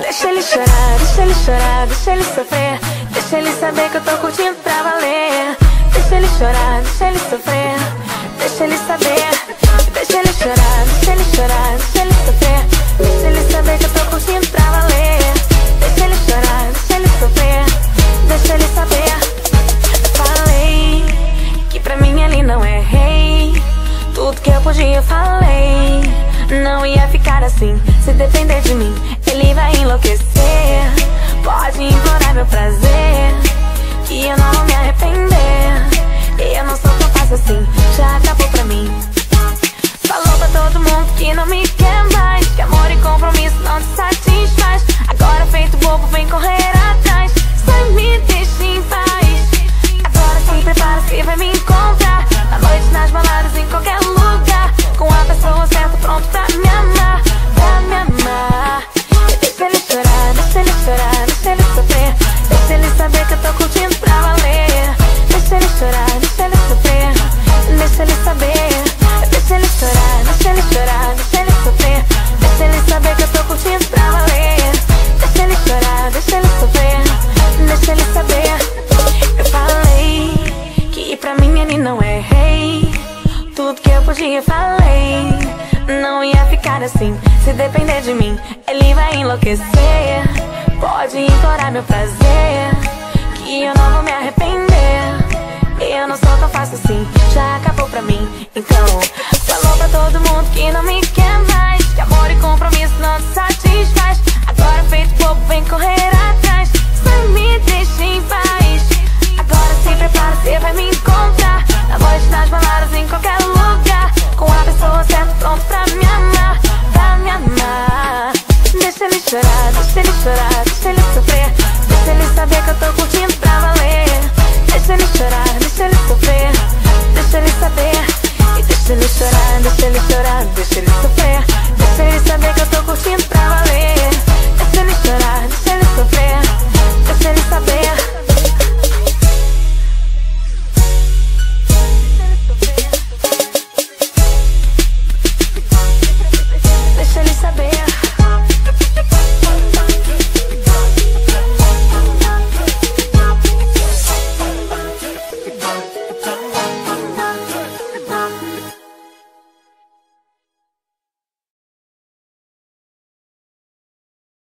Deixa ele chorar, deixa ele chorar, deixa ele sofrer. Deixa ele saber que eu tô curtindo pra valer. Deixa ele chorar, deixa ele sofrer. Deixa ele saber. Deixa ele chorar, deixa ele chorar, deixa ele sofrer. Deixa ele saber que eu tô curtindo pra valer. Deixa ele chorar, deixa ele sofrer. Deixa ele saber. Falei que pra mim ele não é rei. Tudo que eu podia eu falei. Não ia ficar assim, se depender de mim ele vai enlouquecer. Pode implorar meu prazer, que eu não vou me arrepender. E eu não sou tão fácil assim, já acabou pra mim. Falou pra todo mundo que não me quer mais, que amor e compromisso não te satisfaz. Agora feito bobo vem correr atrás, só me deixa em paz. Agora se prepara que vai me encontrar na noite, nas baladas, em qualquer lugar, com a pessoa certa pronto pra me amar, pra me amar. Deixa ele chorar, deixa ele chorar, deixa ele sofrer. Deixa ele saber que eu tô curtindo pra valer. Deixa ele chorar, deixa ele sofrer. Deixa ele saber. Deixa ele chorar, deixa ele chorar, deixa ele sofrer. Deixa ele saber que eu tô curtindo pra valer. Deixa ele chorar, deixa ele sofrer. Deixa ele saber. Eu falei que pra mim ele não é rei. Tudo que eu podia eu falei. Não ia ficar assim, se depender de mim ele vai enlouquecer. Pode implorar meu prazer, que eu não vou me arrepender. Eu não sou tão fácil assim, já acabou pra mim. Então falou pra todo mundo que não me quer.